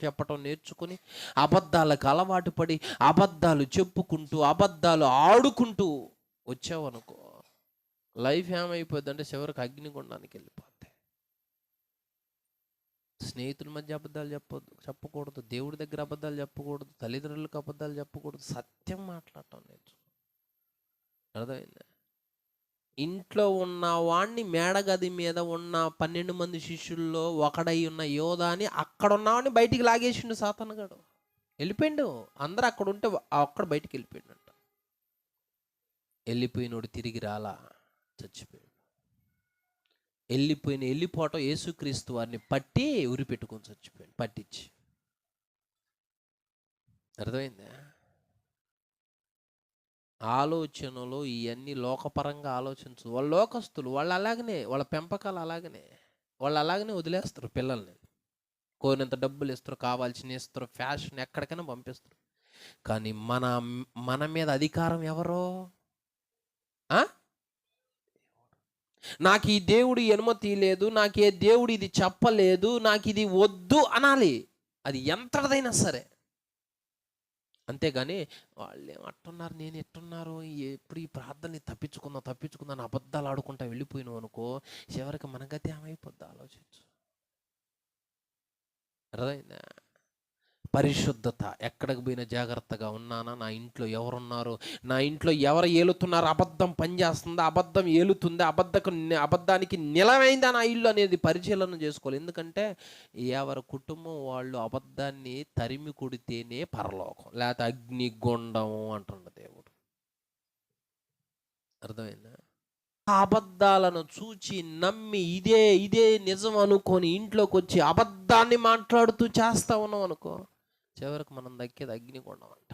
చెప్పటం నేర్చుకుని, అబద్ధాలకు అలవాటు పడి, అబద్ధాలు చెప్పుకుంటూ, అబద్ధాలు ఆడుకుంటూ వచ్చావనుకో, లైఫ్ ఏమైపోద్ది అంటే చివరికి అగ్నిగుండానికి వెళ్ళిపోద్ది. స్నేహితుల మధ్య అబద్ధాలు చెప్పకూడదు, దేవుడి దగ్గర అబద్ధాలు చెప్పకూడదు, తల్లిదండ్రులకు అబద్ధాలు చెప్పకూడదు, సత్యం మాట్లాడటం నేర్చుకో. అర్థమైందా? ఇంట్లో ఉన్న వాణ్ణి మేడగది మీద ఉన్న 12 మంది శిష్యుల్లో ఒకడై ఉన్న యోధాని అక్కడ ఉన్నవాడిని బయటికి లాగేసిండు సాతానుగాడు. వెళ్ళిపోయిండు. అందరూ అక్కడ ఉంటే అక్కడ బయటికి వెళ్ళిపోయిండంట. వెళ్ళిపోయినోడు తిరిగి రాలా, చచ్చిపోయాడు. వెళ్ళిపోవటం యేసుక్రీస్తు వారిని పట్టి ఉరి పెట్టుకొని చచ్చిపోయాడు, పట్టించి. అర్థమైందా? ఆలోచనలు ఇవన్నీ లోకపరంగా ఆలోచించు. వాళ్ళు లోకస్తులు, వాళ్ళు అలాగనే, వాళ్ళ పెంపకాలు అలాగనే, వాళ్ళు అలాగనే వదిలేస్తారు పిల్లల్ని. కోరినంత డబ్బులు ఇస్తారు, కావాల్సిన ఇస్తారు, ఫ్యాషన్ ఎక్కడికైనా పంపిస్తారు. కానీ మన మీద అధికారం ఎవరో? నాకు ఈ దేవుడు అనుమతి లేదు, నాకు ఏ దేవుడు ఇది చెప్పలేదు, నాకు ఇది వద్దు అనాలి. అది ఎంతదైనా సరే. అంతేగాని వాళ్ళు ఏమట్టున్నారు, నేను ఎట్టున్నారు, ఎప్పుడు ఈ ప్రార్థనని తప్పించుకుందాం అబద్ధాలు ఆడుకుంటా వెళ్ళిపోయినావు అనుకో, చివరికి మన గతి ఏమైపోద్ది ఆలోచించు. అర్థమైందా? పరిశుద్ధత. ఎక్కడికి పోయినా జాగ్రత్తగా ఉన్నానా, నా ఇంట్లో ఎవరున్నారు, నా ఇంట్లో ఎవరు ఏలుతున్నారు, అబద్ధం పనిచేస్తుందా, అబద్ధం ఏలుతుందా, అబద్ధానికి నిలమైందా నా ఇల్లు అనేది పరిశీలన చేసుకోవాలి. ఎందుకంటే ఎవరి కుటుంబం వాళ్ళు అబద్ధాన్ని తరిమి కొడితేనే పరలోకం, లేకపోతే అగ్నిగుండం అంటున్న దేవుడు. అర్థమైందా? ఆ అబద్ధాలను చూచి నమ్మి ఇదే ఇదే నిజం అనుకొని ఇంట్లోకి వచ్చి అబద్ధాన్ని మాట్లాడుతూ చేస్తా ఉన్నాం అనుకో, చివరికి మనం దక్కేది అగ్నిగుండం అంట.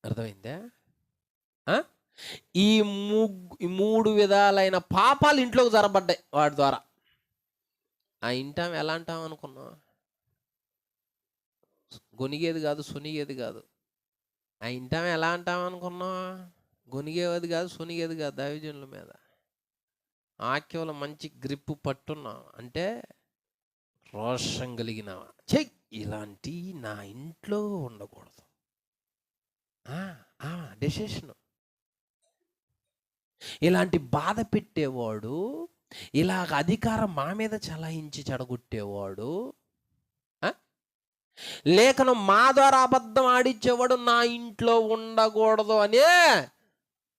అర్థమైందా? ఈ మూడు విధాలైన పాపాలు ఇంట్లోకి జరబడ్డాయి వాడి ద్వారా. ఆ ఇంటాం ఎలా అంటాం అనుకున్నాం? గొనిగేది కాదు, సునిగేది కాదు. ఆ ఇంటాం ఎలా అంటాం అనుకున్నాం? గొనిగేది కాదు, సునిగేది కాదు. దైవజనుల మీద ఆక్యంలో మంచి గ్రిప్పు పట్టున్నాం అంటే రోషం కలిగినవా, చెయ్ ఇలాంటి నా ఇంట్లో ఉండకూడదు. డెసిషన్. ఇలాంటి బాధ పెట్టేవాడు, ఇలాగ అధికారం మా మీద చలాయించి చెడగొట్టేవాడు, లేఖనం మా ద్వారా అబద్ధం ఆడిచ్చేవాడు నా ఇంట్లో ఉండకూడదు అనే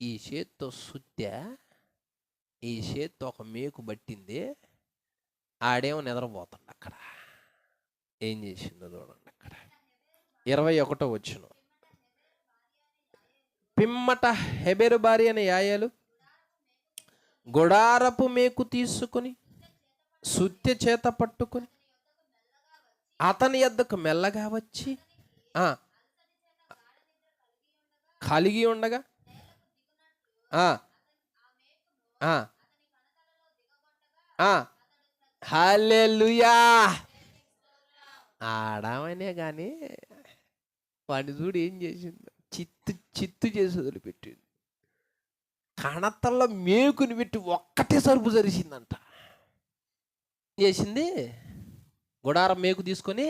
ఈ చేత్తో సుత్తే, ఈ చేత్తో ఒక మేకు పట్టింది, ఆడేమో నిద్రపోతాడు. అక్కడ ఏం చేసిందో చూడండి. అక్కడ 21వ వచనం. పిమ్మట హెబెరు భార్య అనే యాయేలు గుడారపు మేకు తీసుకుని సుత్తె చేత పట్టుకుని అతని యొద్దకు మెల్లగా వచ్చి కలిగి ఉండగా హల్లెలూయా. ఆడామనే కానీ వాడిని చూడు ఏం చేసింది, చిత్తు చేసి వదిలిపెట్టింది. కణతల్లో మేకుని పెట్టి ఒక్కటే సరుపు జరిసిందంట. ఏం చేసింది? గుడారం మేకు తీసుకొని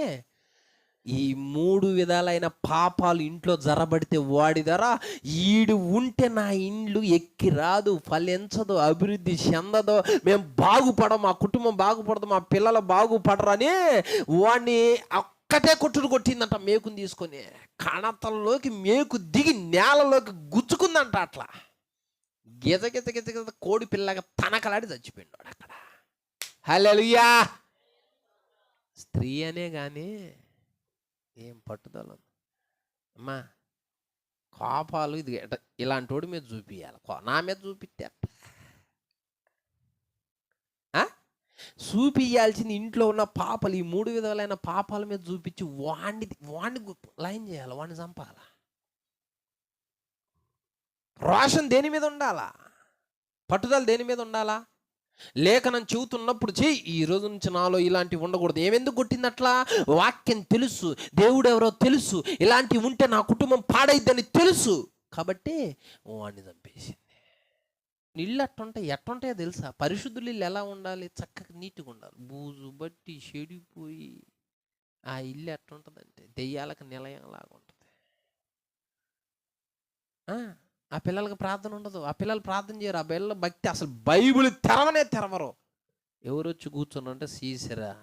ఈ మూడు విధాలైన పాపాలు ఇంట్లో జరబడితే వాడి ధర ఈడు ఉంటే నా ఇండ్లు ఎక్కి రాదు, ఫలించదు, అభివృద్ధి చెందదు, మేము బాగుపడం, మా కుటుంబం బాగుపడదు, మా పిల్లలు బాగుపడరని వాడిని ఒక్కటే కొట్టిందంట. మేకుని తీసుకొని కణతల్లోకి మేకు దిగి నేలలోకి గుచ్చుకుందంట. అట్లా గిజ గిజ గిజ గిజ కోడి పిల్లగా తనకలాడి చచ్చిపోయినాడు అక్కడ. హల్లెలూయా. స్త్రీ అనే కానీ ఏం పట్టుదల అమ్మా. కోపాలు ఇది ఇలాంటి వాడి మీద చూపించాలి, నా మీద చూపిస్తే చూపించాల్సింది ఇంట్లో ఉన్న పాపాలు, ఈ మూడు విధాలైన పాపాల మీద చూపించి వాడిని లైన్ చేయాలి, వాడిని చంపాల. రోషం దేని మీద ఉండాలా? పట్టుదల దేని మీద ఉండాలా? లేఖనం చెబుతున్నప్పుడు చెయ్యి, ఈ రోజు నుంచి నాలో ఇలాంటివి ఉండకూడదు. ఏమెందుకు కొట్టింది అట్లా? వాక్యం తెలుసు, దేవుడు ఎవరో తెలుసు, ఇలాంటివి ఉంటే నా కుటుంబం పాడైద్దని తెలుసు కాబట్టి వాడిని చంపేసింది. ఇల్లు ఎట్టుంటాయో తెలుసా? పరిశుద్ధులు ఇల్లు ఎలా ఉండాలి? చక్కగా నీట్గా ఉండాలి. బూజు బట్టి చెడిపోయి ఆ ఇల్లు ఎట్టుంటుందంటే దెయ్యాలకు నిలయంలాగా ఉంటుంది. ఆ పిల్లలకి ప్రార్థన ఉండదు, ఆ పిల్లలు ప్రార్థన చేయరు, ఆ పిల్లల భక్తి అసలు బైబిల్ తెరవరు. ఎవరు వచ్చి కూర్చున్నారంటే సీసరా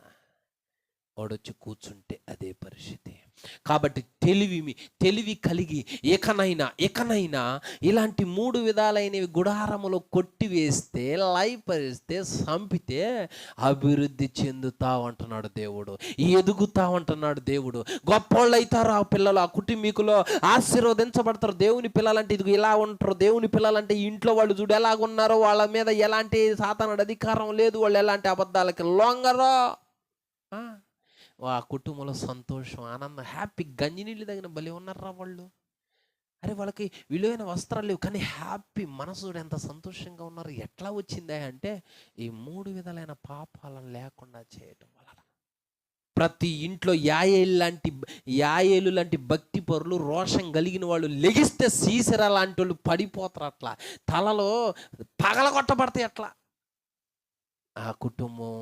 వాడొచ్చి కూర్చుంటే అదే పరిస్థితి. కాబట్టి తెలివి కలిగి ఎకనైనా ఇలాంటి మూడు విధాలైనవి గుడారములో కొట్టివేస్తే, లైపరిస్తే, చంపితే అభివృద్ధి చెందుతా అంటున్నాడు దేవుడు, ఎదుగుతా అంటున్నాడు దేవుడు. గొప్పోళ్ళు అవుతారు ఆ పిల్లలు, ఆ కుటుంబీకులో ఆశీర్వదించబడతారు. దేవుని పిల్లలంటే ఇది ఇలా ఉంటారు. దేవుని పిల్లలంటే ఇంట్లో వాళ్ళు చూడు ఎలాగున్నారో, వాళ్ళ మీద ఎలాంటి సాతానుడి అధికారం లేదు, వాళ్ళు ఎలాంటి అబద్ధాలకి లొంగరో. ఆ కుటుంబంలో సంతోషం, ఆనందం, హ్యాపీ. గంజినీళ్ళు తగిన బలి ఉన్నారా వాళ్ళు. అరే వాళ్ళకి విలువైన వస్త్రాలు లేవు కానీ హ్యాపీ, మనసు ఎంత సంతోషంగా ఉన్నారు. ఎట్లా వచ్చిందా అంటే ఈ మూడు విధాలైన పాపాలను లేకుండా చేయటం వలన. ప్రతి ఇంట్లో యాయేలు లాంటి భక్తి పరులు, రోషం కలిగిన వాళ్ళు లెగిస్తే సీసెరా లాంటి వాళ్ళు పడిపోతారు. అట్లా తలలో పగలగొట్టబడతాయి. అట్లా ఆ కుటుంబం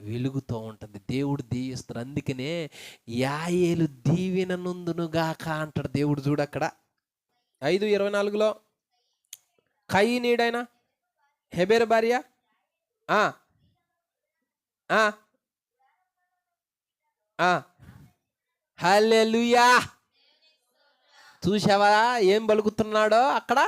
వెలుగుతూ ఉంటుంది. దేవుడు దీవిస్తాడు. అందుకనే యాయేలు దీవెన నొందునుగాక అంటాడు దేవుడు. చూడు అక్కడ 5:24 కయీనీడైన హెబెరు భార్య హల్లెలూయా. చూసావా ఏం పలుకుతున్నాడో అక్కడ?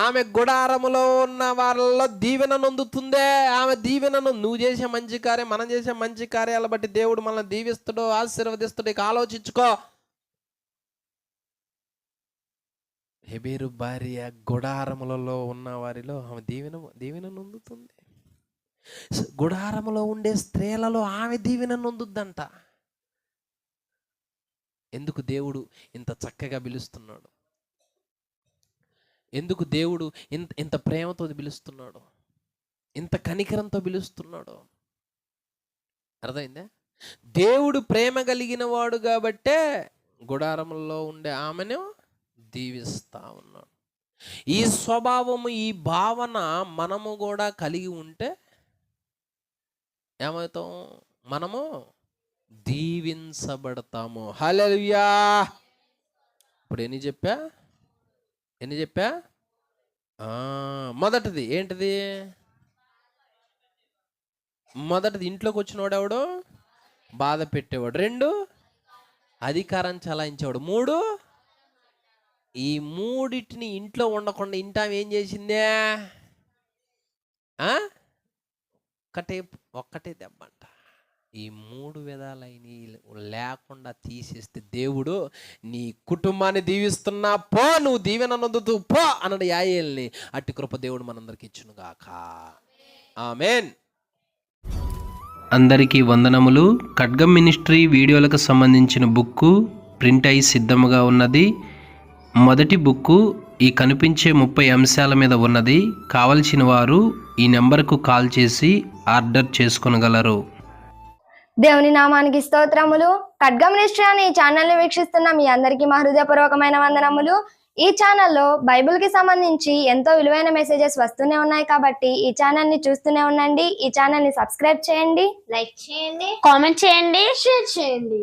ఆమె గుడారములో ఉన్న వాళ్ళలో దీవెన నొందుతుందే. ఆమె దీవెనను, నువ్వు చేసే మంచి కార్యం, మనం చేసే మంచి కార్యాల బట్టి దేవుడు మనల్ని దీవిస్తాడో ఆశీర్వదిస్తాడో ఇక ఆలోచించుకో. హెబెరు భార్య గుడారములలో ఉన్న వారిలో ఆమె దీవెన నొందుతుంది. గుడారములో ఉండే స్త్రీలలో ఆమె దీవెన నొందుద్దంట. ఎందుకు దేవుడు ఇంత చక్కగా పిలుస్తున్నాడు? ఎందుకు దేవుడు ఇంత ప్రేమతో పిలుస్తున్నాడు? ఇంత కనికరంతో పిలుస్తున్నాడు? అర్థమైందా? దేవుడు ప్రేమ కలిగిన వాడు కాబట్టే గుడారములో ఉండే ఆమెను దీవిస్తా ఉన్నాడు. ఈ స్వభావము, ఈ భావన మనము కూడా కలిగి ఉంటే ఏమవుతాం? మనము దీవించబడతాము. హల్లెలూయా. ఇప్పుడు ఎన్ని చెప్పా? మొదటిది ఏంటిది? మొదటిది ఇంట్లోకి వచ్చినవాడు ఎవడు? బాధ పెట్టేవాడు. 2 అధికారం చలాయించేవాడు. 3 ఈ మూడిటిని ఇంట్లో ఉండకుండా ఇంట ఏం చేసిందే? ఒక్కటే దెబ్బంట. ఈ 3 విధాలైన లేకుండా తీసేస్తే దేవుడు నీ కుటుంబాన్ని దీవిస్తున్నా పో, నువ్వు దీవెన నొందుతూ పో అన్నాడు యాయేల్ని. అట్టి కృప దేవుడు మనందరికి ఇచ్చును గాక. ఆమేన్. అందరికీ వందనములు. ఖడ్గం మినిస్ట్రీ వీడియోలకు సంబంధించిన బుక్కు ప్రింట్ అయి సిద్ధముగా ఉన్నది. మొదటి బుక్కు ఈ కనిపించే 30 అంశాల మీద ఉన్నది. కావలసిన వారు ఈ నెంబర్కు కాల్ చేసి ఆర్డర్ చేసుకొనగలరు.
దేవుని నామానికి స్తోత్రములు. ఖడ్గం మినిస్ట్రీ అనే ఈ ఛానల్ని వీక్షిస్తున్న మీ అందరికీ మా హృదయపూర్వకమైన వందనములు. ఈ ఛానల్లో బైబిల్కి సంబంధించి ఎంతో విలువైన మెసేజెస్ వస్తూనే ఉన్నాయి కాబట్టి ఈ ఛానల్ని చూస్తూనే ఉండండి. ఈ ఛానల్ని సబ్స్క్రైబ్ చేయండి,
లైక్ చేయండి, కామెంట్ చేయండి, షేర్ చేయండి.